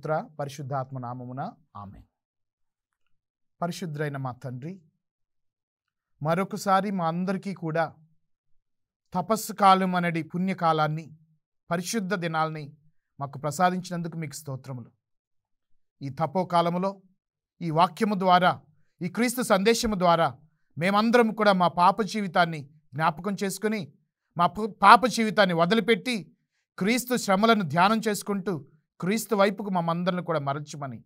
పుత్ర పరిశుద్ధాత్మ నామమున ఆమేన్. పరిశుద్ధులైన మా తండ్రి, మరొకసారి మా అందరికీ కూడా తపస్సు కాలం అనేది పుణ్యకాలాన్ని, పరిశుద్ధ దినాల్ని మాకు ప్రసాదించినందుకు మీకు స్తోత్రములు. ఈ తపోకాలములో ఈ వాక్యము ద్వారా, ఈ క్రీస్తు సందేశము ద్వారా మేమందరం కూడా మా పాప జీవితాన్ని జ్ఞాపకం చేసుకుని, మా పాప జీవితాన్ని వదిలిపెట్టి క్రీస్తు శ్రమలను ధ్యానం చేసుకుంటూ క్రీస్తు వైపుకు మమ్మందరిని కూడా మరల్చమని,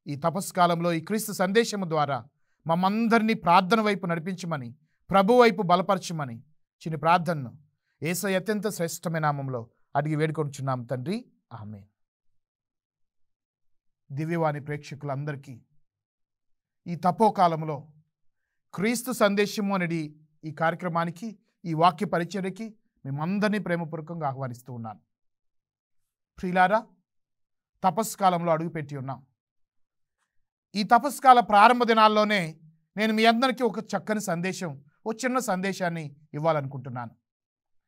ఈ తపస్సు కాలంలో ఈ క్రీస్తు సందేశము ద్వారా మమ్మందరినీ ప్రార్థన వైపు నడిపించమని, ప్రభు వైపు బలపరచమని చిన్న ప్రార్థనను యేసయ్య అత్యంత శ్రేష్టమైన నామంలో అడిగి వేడుకొంచున్నాం తండ్రి, ఆమేన్. దివ్యవాణి ప్రేక్షకులందరికీ ఈ తపోకాలంలో క్రీస్తు సందేశము అనేది ఈ కార్యక్రమానికి, ఈ వాక్య పరిచర్యకి మేమందరినీ ప్రేమపూర్వకంగా ఆహ్వానిస్తూ ఉన్నాను. ప్రియులారా, తపస్సు కాలంలో అడుగుపెట్టి ఉన్నాం. ఈ తపస్సు కాల ప్రారంభ దినాల్లోనే నేను మీ అందరికీ ఒక చక్కని సందేశం, ఒక చిన్న సందేశాన్ని ఇవ్వాలనుకుంటున్నాను.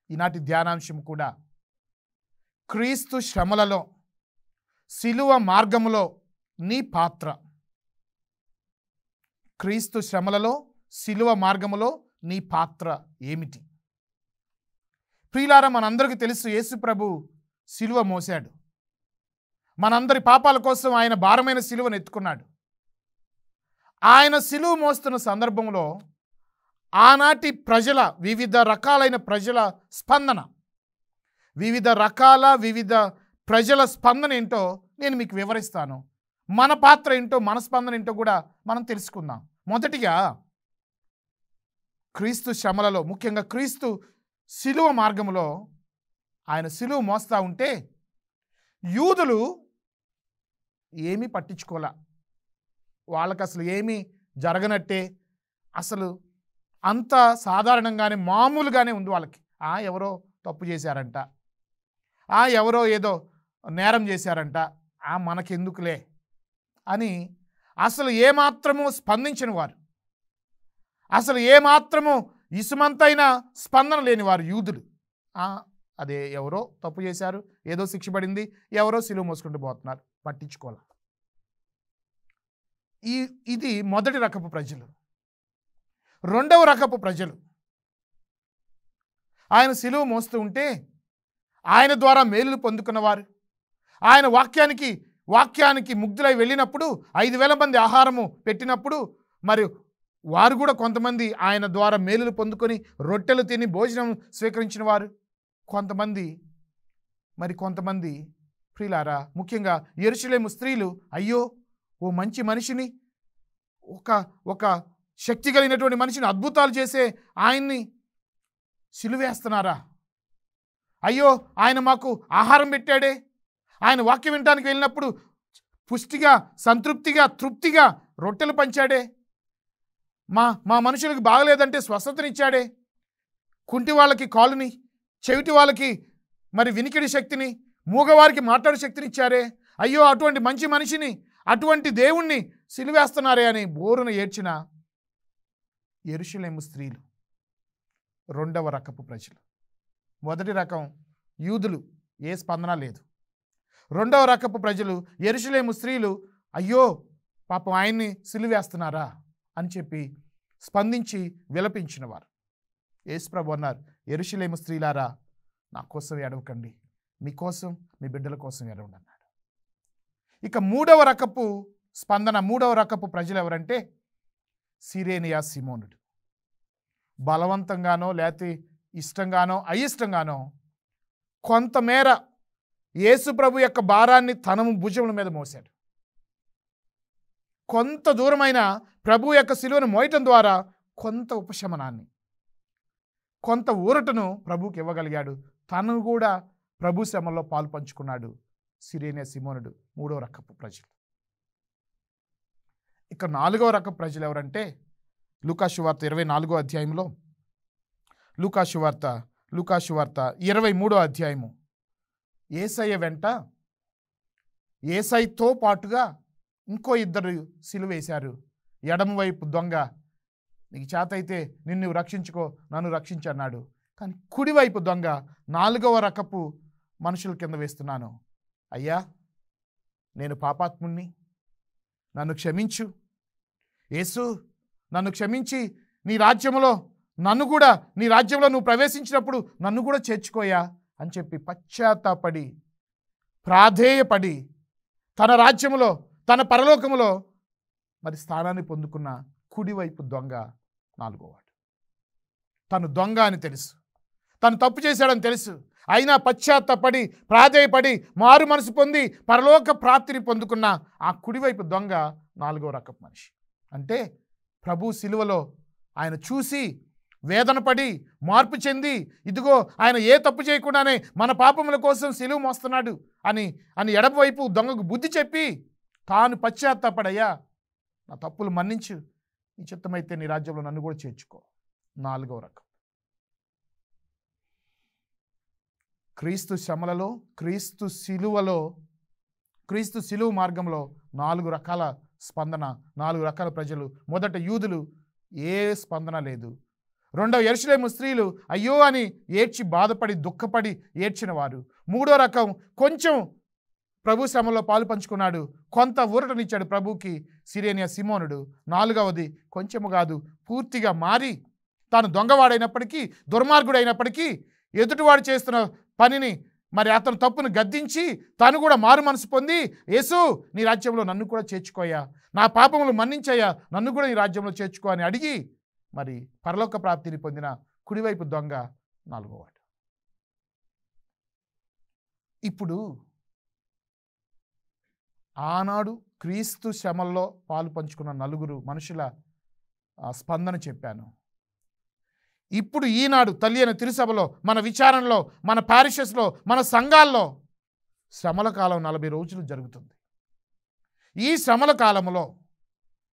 ఈనాటి ధ్యానాంశం కూడా క్రీస్తు శ్రమలలో, సిలువ మార్గములో నీ పాత్ర. క్రీస్తు శ్రమలలో, సిలువ మార్గములో నీ పాత్ర ఏమిటి? ప్రియులారా, మనందరికీ తెలుసు, యేసు ప్రభు సిలువ మోసాడు. మనందరి పాపాల కోసం ఆయన భారమైన సిలువను ఎత్తుకున్నాడు. ఆయన సిలువ మోస్తున్న సందర్భంలో ఆనాటి ప్రజల, వివిధ రకాలైన ప్రజల స్పందన, వివిధ ప్రజల స్పందన ఏంటో నేను మీకు వివరిస్తాను. మన పాత్ర ఏంటో, మన స్పందన ఏంటో కూడా మనం తెలుసుకుందాం. మొదటిగా క్రీస్తు శ్రమలలో, ముఖ్యంగా క్రీస్తు సిలువ మార్గములో ఆయన సిలువ మోస్తూ ఉంటే యూదులు ఏమీ పట్టించుకోలే. వాళ్ళకి అసలు ఏమీ జరగనట్టే, అసలు అంత సాధారణంగానే, మామూలుగానే ఉంది వాళ్ళకి. ఎవరో తప్పు చేశారంట, ఎవరో ఏదో నేరం చేశారంట, మనకెందుకులే అని అసలు ఏమాత్రము స్పందించని వారు, అసలు ఏమాత్రము ఇసుమంతైన స్పందన లేని వారు యూదులు. అదే ఎవరో తప్పు చేశారు, ఏదో శిక్ష పడింది, ఎవరో సిలువ మోసుకుంటూ పోతున్నారు, పట్టించుకోవాలి. ఇది మొదటి రకపు ప్రజలు. రెండవ రకపు ప్రజలు, ఆయన సిలువ మోస్తూ ఉంటే ఆయన ద్వారా మేలులు పొందుకున్నవారు, ఆయన వాక్యానికి ముగ్ధులై వెళ్ళినప్పుడు 5,000 మంది ఆహారము పెట్టినప్పుడు మరి వారు కూడా కొంతమంది ఆయన ద్వారా మేలులు పొందుకొని రొట్టెలు తిని భోజనం స్వీకరించిన వారు, కొంతమంది ప్రియులారా, ముఖ్యంగా యెరూషలేము స్త్రీలు, అయ్యో ఓ మంచి మనిషిని, ఒక శక్తి కలిగినటువంటి మనిషిని, అద్భుతాలు చేసే ఆయన్ని సిలువేస్తున్నారా? అయ్యో, ఆయన మాకు ఆహారం పెట్టాడే, ఆయన వాక్యం వినడానికి వెళ్ళినప్పుడు పుష్టిగా, సంతృప్తిగా, తృప్తిగా రొట్టెలు పంచాడే, మా మనుషులకు బాగలేదంటే స్వస్థతనిచ్చాడే, కుంటి వాళ్ళకి కాలుని, చెవిటి వాళ్ళకి మరి వినికిడి శక్తిని, మూగవారికి మాట్లాడే శక్తినిచ్చారే, అయ్యో అటువంటి మంచి మనిషిని, అటువంటి దేవుణ్ణి సిలువేస్తున్నారే అని బోరున ఏడ్చిన యెరూషలేము స్త్రీలు రెండవ రకపు ప్రజలు. మొదటి రకం యూదులు, ఏ స్పందన లేదు. రెండవ రకపు ప్రజలు యెరూషలేము స్త్రీలు, అయ్యో పాపం ఆయన్ని సిలువేస్తున్నారా అని చెప్పి స్పందించి విలపించినవారు. యేసుప్రభు అన్నారు, యెరూషలేము స్త్రీలారా, నా కోసం ఏడవకండి, మీకోసం, మీ బిడ్డల కోసం ఏడవండి అన్నాడు. ఇక మూడవ రకపు స్పందన, మూడవ రకపు ప్రజలు ఎవరంటే సిరేనియా సిమోనుడు. బలవంతంగానో లేకపోతే ఇష్టంగానో అయిష్టంగానో కొంతమేర యేసు ప్రభు యొక్క భారాన్ని తన భుజముల మీద మోశాడు. కొంత దూరమైన ప్రభు యొక్క సిలువను మోయటం ద్వారా కొంత ఉపశమనాన్ని, కొంత ఊరటను ప్రభువుకి ఇవ్వగలిగాడు. తను కూడా ప్రభు శ్రమలో పాలు పంచుకున్నాడు. సిరేనియా సిమోనుడు మూడవ రకపు ప్రజలు. ఇక నాలుగవ రకపు ప్రజలు ఎవరంటే లూకా సువార్త 24వ అధ్యాయంలో, లూకా సువార్త 23వ అధ్యాయము, యేసయ్య వెంట యేసయ్యతో పాటుగా ఇంకో ఇద్దరు సిలువేశారు. ఎడమవైపు దొంగ, నీకు చేత అయితే నిన్ను రక్షించుకో, నన్ను రక్షించన్నాడు. కానీ కుడివైపు దొంగ, 4వ రకపు మనుషుల కింద వేస్తున్నాను, అయ్యా నేను పాపాత్ముణ్ణి, నన్ను క్షమించు యేసు, నన్ను క్షమించి నీ రాజ్యంలో నీ రాజ్యంలో నువ్వు ప్రవేశించినప్పుడు నన్ను కూడా చేర్చుకోయా అని చెప్పి పశ్చాత్తాపడి ప్రాధేయపడి తన రాజ్యములో తన పరలోకములో మరి స్థానాన్ని పొందుకున్న కుడివైపు దొంగ నాలుగోవాడు. తను దొంగ అని తెలుసు, తను తప్పు చేశాడని తెలుసు, అయినా పశ్చాత్తాపడి ప్రాధేయపడి మారు మనసు పొంది పరలోక ప్రాప్తిని పొందుకున్న ఆ కుడివైపు దొంగ నాలుగో రకపు మనిషి. అంటే ప్రభు సిలువలో ఆయన చూసి వేదన పడి మార్పు చెంది, ఇదిగో ఆయన ఏ తప్పు చేయకుండానే మన పాపముల కోసం సిలువ మోస్తున్నాడు అని ఎడమవైపు దొంగకు బుద్ధి చెప్పి తాను పశ్చాత్తాపడయ్యా, నా తప్పులు మన్నించు, నీ చిత్తమైతే నీ రాజ్యంలో నన్ను కూడా చేర్చుకో. నాలుగవ రకం క్రీస్తు శ్రమలలో, క్రీస్తు సిలువ మార్గంలో 4 రకాల స్పందన, 4 రకాల ప్రజలు. మొదట యూదులు, ఏ స్పందన లేదు. రెండవ యెరూషలేము స్త్రీలు అయ్యో అని ఏడ్చి బాధపడి దుఃఖపడి ఏడ్చిన వారు. మూడో రకం కొంచెం ప్రభు శ్రమలో పాలు పంచుకున్నాడు, కొంత ఊరటనిచ్చాడు ప్రభుకి, సిరేనియా సిమోనుడు. నాలుగవది కొంచెము కాదు, పూర్తిగా మారి తాను దొంగవాడైనప్పటికీ దుర్మార్గుడైనప్పటికీ ఎదుటివాడు చేస్తున్న పనిని మరి అతను తప్పును గద్దించి తాను కూడా మారు మనసు పొంది, యేసు నీ రాజ్యంలో నన్ను కూడా చేర్చుకోయా, నా పాపములు మన్నించయ్యా, నన్ను కూడా నీ రాజ్యంలో చేర్చుకో అని అడిగి మరి పరలోక ప్రాప్తిని పొందిన కుడివైపు దొంగ నాలుగోవాడు. ఇప్పుడు ఆనాడు క్రీస్తు శ్రమల్లో పాలు పంచుకున్న 4 మనుషుల స్పందన చెప్పాను. ఇప్పుడు ఈనాడు తల్లి అయిన తిరుసభలో, మన విచారణలో, మన పారిషస్లో, మన సంఘాల్లో శ్రమల కాలం 40 రోజులు జరుగుతుంది. ఈ శ్రమల కాలంలో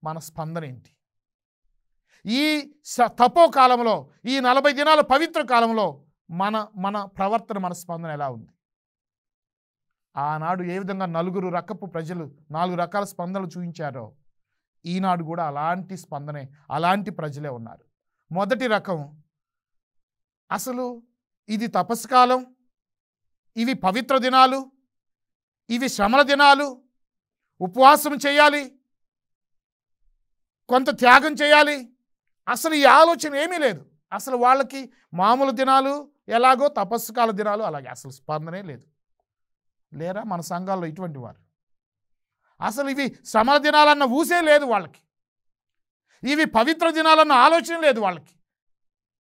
మన స్పందన ఏంటి? ఈ తపో కాలంలో, ఈ 40 దినాల పవిత్ర కాలంలో మన ప్రవర్తన, మన స్పందన ఎలా ఉంది? ఆనాడు ఏ విధంగా 4 రకపు ప్రజలు 4 రకాల స్పందనలు చూపించారో ఈనాడు కూడా అలాంటి స్పందనే, అలాంటి ప్రజలే ఉన్నారు. మొదటి రకం, అసలు ఇది తపస్సు కాలం, ఇవి పవిత్ర దినాలు, ఇవి శ్రమల దినాలు, ఉపవాసం చేయాలి, కొంత త్యాగం చేయాలి, అసలు ఈ ఆలోచన ఏమీ లేదు. అసలు వాళ్ళకి మామూలు దినాలు ఎలాగో తపస్సు కాల దినాలు అలాగే, అసలు స్పందనే లేదు. లేరా మన సంఘాల్లో ఇటువంటి వారు? అసలు ఇవి శ్రమల దినాలన్న ఊసే లేదు వాళ్ళకి, ఇవి పవిత్ర దినాలన్న ఆలోచన లేదు వాళ్ళకి.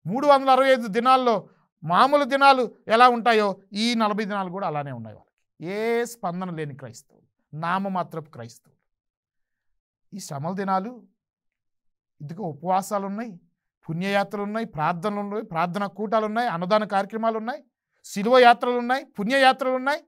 365 దినాల్లో మామూలు దినాలు ఎలా ఉంటాయో ఈ 40 దినాలు కూడా అలానే ఉన్నాయి వాళ్ళకి. ఏ స్పందన లేని క్రైస్తవులు, నామమాత్రపు క్రైస్తవులు. ఈ శ్రమల దినాలు, ఇదిగో ఉపవాసాలు ఉన్నాయి, పుణ్యయాత్రలు ఉన్నాయి, ప్రార్థనలు ఉన్నాయి, ప్రార్థనా కూటాలు ఉన్నాయి, అన్నదాన కార్యక్రమాలు ఉన్నాయి, శిలువ యాత్రలు ఉన్నాయి, పుణ్యయాత్రలు ఉన్నాయి.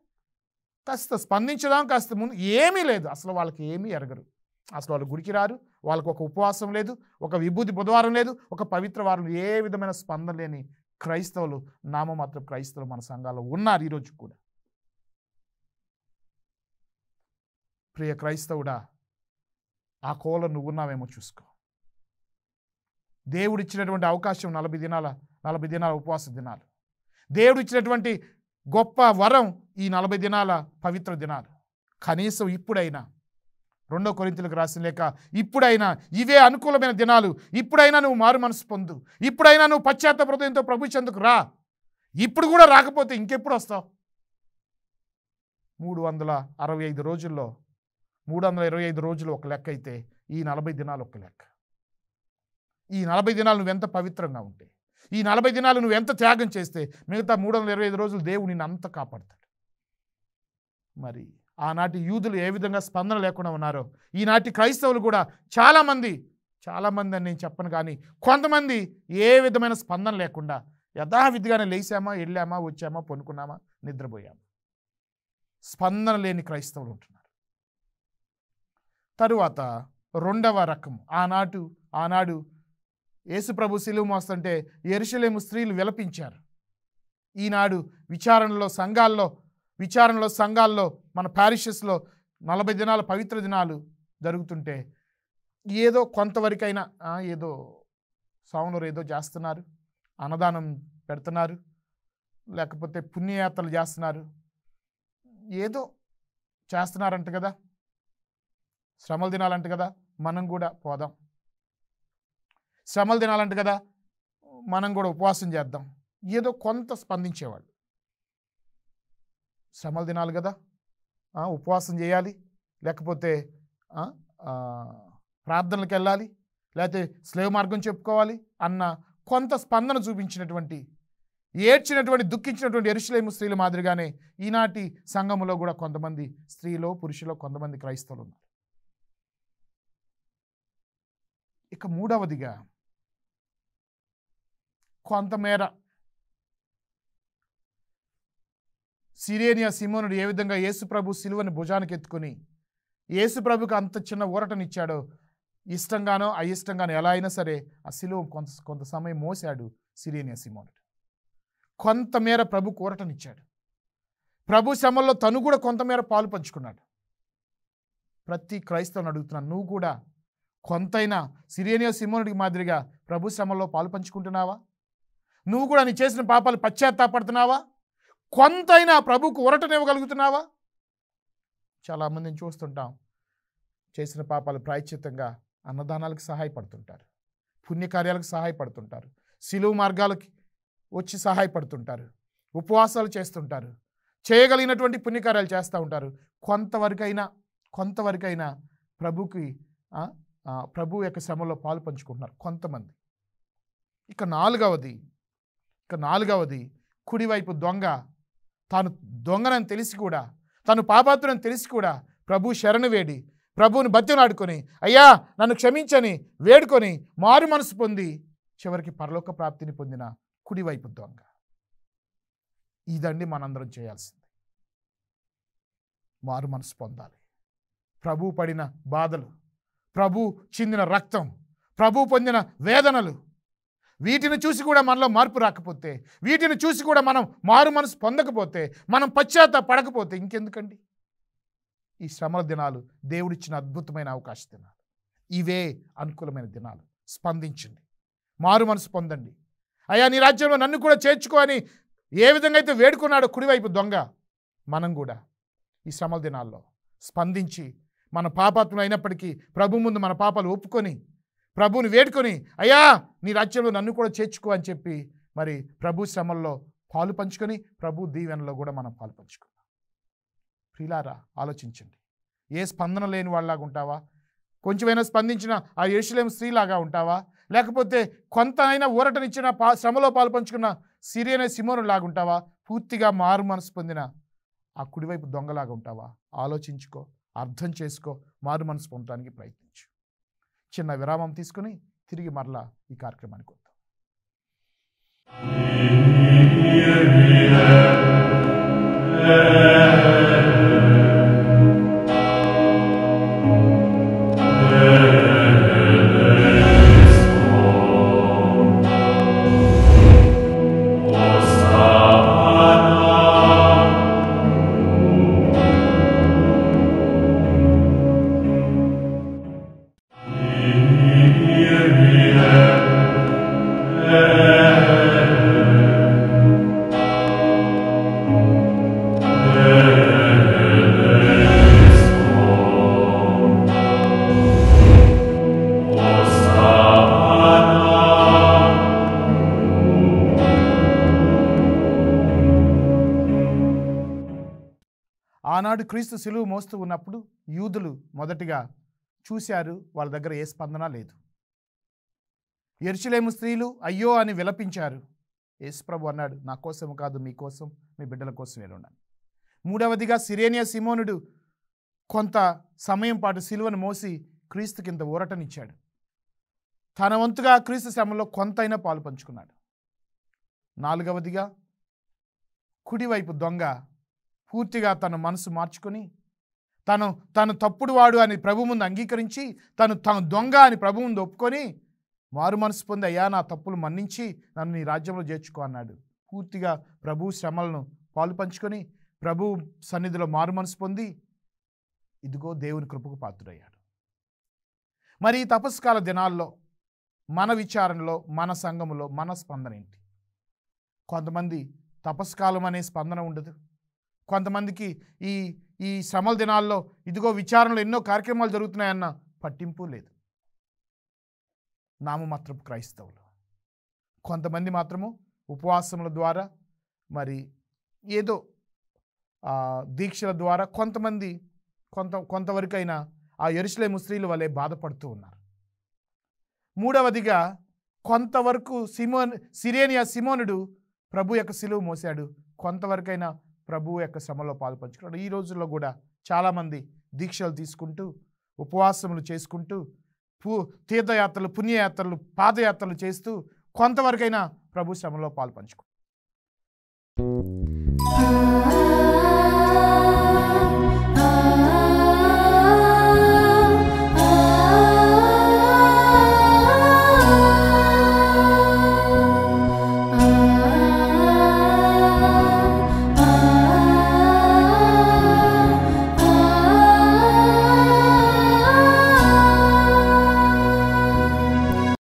కాస్త స్పందించదాం, కాస్త ముందు ఏమీ లేదు. అసలు వాళ్ళకి ఏమీ ఎరగరు. అసలు వాళ్ళు గుడికి రారు, వాళ్ళకు ఒక ఉపవాసం లేదు, ఒక విభూతి బుధవారం లేదు, ఒక పవిత్ర వారం, ఏ విధమైన స్పందన లేని క్రైస్తవులు, నామమాత్ర క్రైస్తవులు మన సంఘాల్లో ఉన్నారు ఈరోజు కూడా. ప్రియ క్రైస్తవుడా, ఆ కోలో నువ్వున్నావేమో చూసుకో. దేవుడిచ్చినటువంటి అవకాశం 40 దినాల ఉపవాస దినాలు, దేవుడిచ్చినటువంటి గొప్ప వరం ఈ 40 దినాల పవిత్ర దినాలు. కనీసం ఇప్పుడైనా, 2 కొరింథీయులకు రాసిన లేఖ, ఇప్పుడైనా ఇవే అనుకూలమైన దినాలు, ఇప్పుడైనా నువ్వు మారు మనసు పొందు, ఇప్పుడైనా నువ్వు పశ్చాత్తాప హృదయంతో ప్రభు చెందుకు రా. ఇప్పుడు కూడా రాకపోతే ఇంకెప్పుడు వస్తావు? 365 రోజుల్లో 325 రోజులు ఒక లెక్క అయితే ఈ 40 దినాలు ఒక లెక్క. ఈ 40 దినాలు నువ్వెంత పవిత్రంగా ఉంటే, ఈ 40 దినాలు నువ్వు ఎంత త్యాగం చేస్తే మిగతా 325 రోజులు దేవుడు నిన్ను అంత కాపాడతాడు. మరి ఆనాటి యూదులు ఏ విధంగా స్పందన లేకుండా ఉన్నారో ఈనాటి క్రైస్తవులు కూడా చాలామంది అని నేను చెప్పను, కానీ కొంతమంది ఏ విధమైన స్పందన లేకుండా యథావిధిగానే లేచామా, వెళ్ళామా, వచ్చామా, పనుకున్నామా, నిద్రపోయామా, స్పందన లేని క్రైస్తవులు ఉంటున్నారు. తరువాత రెండవ రకం, ఆనాడు యేసుప్రభు సిలువ మోస్తుంటే యెరూషలేము స్త్రీలు విలపించారు. ఈనాడు విచారణలో సంఘాల్లో మన పారిషస్లో 40 దినాల పవిత్ర దినాలు జరుగుతుంటే ఏదో కొంతవరకైనా ఏదో సౌందరు ఏదో చేస్తున్నారు, అన్నదానం పెడుతున్నారు, లేకపోతే పుణ్యయాత్రలు చేస్తున్నారు, ఏదో చేస్తున్నారంట కదా, శ్రమలు తినాలంట కదా, మనం కూడా పోదాం. శ్రమలు తినాలంట కదా, మనం కూడా ఉపవాసం చేద్దాం. ఏదో కొంత స్పందించేవాళ్ళు. శ్రమలు తినాలి కదా, ఉపవాసం చేయాలి, లేకపోతే ప్రార్థనలకు వెళ్ళాలి, లేకపోతే స్లేవ్ మార్గం చెప్పుకోవాలి అన్న కొంత స్పందన చూపించినటువంటి, ఏడ్చినటువంటి, దుఃఖించినటువంటి యెరూషలేము స్త్రీల మాదిరిగానే ఈనాటి సంఘములో కూడా కొంతమంది స్త్రీలో పురుషులో కొంతమంది క్రైస్తవులు ఉన్నారు. ఇక మూడవదిగా కొంతమేర సిరేనియా సీమోనుడు ఏ విధంగా యేసుప్రభు సిలువని భుజానికి ఎత్తుకుని యేసుప్రభుకి అంత చిన్న ఊరటనిచ్చాడో, ఇష్టంగానో అయిష్టంగానో ఎలా అయినా సరే ఆ సిలువ కొంత సమయం మోసాడు సిరేనియా సీమోనుడు. కొంతమేర ప్రభుకు ఊరటనిచ్చాడు. ప్రభు శ్రమల్లో తను కూడా కొంతమేర పాలు పంచుకున్నాడు. ప్రతి క్రైస్తవుని అడుగుతున్నాను, నువ్వు కూడా కొంతైనా సిరేనియా సీమోనుడికి మాదిరిగా ప్రభు శ్రమల్లో పాలు పంచుకుంటున్నావా? నువ్వు కూడా నీ చేసిన పాపాలు పశ్చాత్తాపడుతున్నావా? కొంతైనా ప్రభుకు ఊరటనివ్వగలుగుతున్నావా? చాలామందిని చూస్తుంటాం, చేసిన పాపాలు ప్రాయశ్చిత్తంగా అన్నదానాలకు సహాయపడుతుంటారు, పుణ్యకార్యాలకు సహాయపడుతుంటారు, సిలువ మార్గాలకి వచ్చి సహాయపడుతుంటారు, ఉపవాసాలు చేస్తుంటారు, చేయగలిగినటువంటి పుణ్యకార్యాలు చేస్తూ ఉంటారు. కొంతవరకైనా ప్రభుకి ప్రభు యొక్క శ్రమలో పాలు పంచుకుంటున్నారు కొంతమంది. ఇక నాలుగవది కుడివైపు దొంగ, తాను దొంగనని తెలిసి కూడా, తాను పాపాత్రుని తెలిసి కూడా ప్రభు శరణు వేడి, ప్రభువుని బతిమలాడుకొని అయ్యా నన్ను క్షమించని వేడుకొని మారు మనసు పొంది చివరికి పరలోక ప్రాప్తిని పొందిన కుడివైపు దొంగ. ఇదండి మనందరం చేయాల్సింది. మారు మనసు పొందాలి. ప్రభు పడిన బాధలు, ప్రభు చిందిన రక్తం, ప్రభు పొందిన వేదనలు, వీటిని చూసి కూడా మనలో మార్పు రాకపోతే, వీటిని చూసి కూడా మనం మారు మనసు పొందకపోతే, మనం పశ్చాత్తాపడకపోతే ఇంకెందుకండి? ఈ శ్రమల దినాలు దేవుడిచ్చిన అద్భుతమైన అవకాశ దినాలు. ఇవే అనుకూలమైన దినాలు. స్పందించండి, మారు మనసు పొందండి. అయ్యా నీ రాజ్యంలో నన్ను కూడా చేర్చుకో అని ఏ విధంగా అయితే వేడుకున్నాడో కుడివైపు దొంగ, మనం కూడా ఈ శ్రమల దినాల్లో స్పందించి మన పాపాత్ములు అయినప్పటికీ ప్రభు ముందు మన పాపాలు ఒప్పుకొని ప్రభువుని వేడుకొని అయ్యా నీ రాజ్యంలో నన్ను కూడా చేర్చుకో అని చెప్పి మరి ప్రభు శ్రమల్లో పాలు పంచుకొని ప్రభు దీవెనలో కూడా మనం పాలు పంచుకుందాం. ప్రియులారా, ఆలోచించండి. ఏ స్పందన లేని వాళ్ళలాగా ఉంటావా? కొంచెమైనా స్పందించిన ఆ యెరూషలేము స్త్రీలాగా ఉంటావా? లేకపోతే కొంత అయినా ఊరటనిచ్చిన శ్రమలో పాలు పంచుకున్న సిరియనే సీమోను లాగా ఉంటావా? పూర్తిగా మారు మనసు పొందిన ఆ కుడివైపు దొంగలాగా ఉంటావా? ఆలోచించుకో, అర్థం చేసుకో, మారు మనసు పొందడానికి ప్రయత్నించు. చిన్న విరామం తీసుకుని తిరిగి మరలా ఈ కార్యక్రమానికి వద్దాం. ఆనాడు క్రీస్తు సిలువ మోస్తూ ఉన్నప్పుడు యూదులు మొదటిగా చూశారు, వాళ్ళ దగ్గర ఏ స్పందన లేదు. యెరూషలేము స్త్రీలు అయ్యో అని విలపించారు. యేసుప్రభు అన్నాడు, నా కోసం కాదు, మీకోసం, మీ బిడ్డల కోసం నేనున్నాను. మూడవదిగా సిరేనియా సీమోనుడు కొంత సమయం పాటు సిలువను మోసి క్రీస్తు కింద ఊరటనిచ్చాడు. తన వంతుగా క్రీస్తు శ్రమలో కొంతైనా పాలు పంచుకున్నాడు. నాలుగవదిగా కుడివైపు దొంగ పూర్తిగా తన మనసు మార్చుకొని తను తప్పుడు వాడు అని ప్రభు ముందు అంగీకరించి తను దొంగ అని ప్రభు ముందు ఒప్పుకొని మారు మనసు పొంది అయ్యా నా తప్పులు మన్నించి నన్ను నీ రాజ్యంలో చేర్చుకో అన్నాడు. పూర్తిగా ప్రభు శ్రమలను పాలు పంచుకొని ప్రభు సన్నిధిలో మారు మనసు పొంది ఇదిగో దేవుని కృపకు పాత్రుడయ్యాడు. మరి ఈ తపస్కాల దినాల్లో మన విచారణలో, మన సంఘములో మన స్పందన ఏంటి? కొంతమంది తపస్కాలం అనే స్పందన ఉండదు. కొంతమందికి ఈ శ్రమల దినాల్లో ఇదిగో విచారణలో ఎన్నో కార్యక్రమాలు జరుగుతున్నాయన్న పట్టింపు లేదు. నామమాత్రపు క్రైస్తవులు కొంతమంది మాత్రము ఉపవాసముల ద్వారా మరి ఏదో దీక్షల ద్వారా కొంతమంది కొంతవరకైనా ఆ యెరూషలేము స్త్రీల వలె బాధపడుతూ ఉన్నారు. మూడవదిగా కొంతవరకు సిరేనియా సిమోనుడు ప్రభు యొక్క సిలువ మోసాడు, కొంతవరకైనా ప్రభువు యొక్క శ్రమలో పాలుపంచుకున్నాడు. ఈ రోజుల్లో కూడా చాలామంది దీక్షలు తీసుకుంటూ ఉపవాసములు చేసుకుంటూ తీర్థయాత్రలు, పుణ్యయాత్రలు, పాదయాత్రలు చేస్తూ కొంతవరకైనా ప్రభు శ్రమలో పాలుపంచుకుంటారు.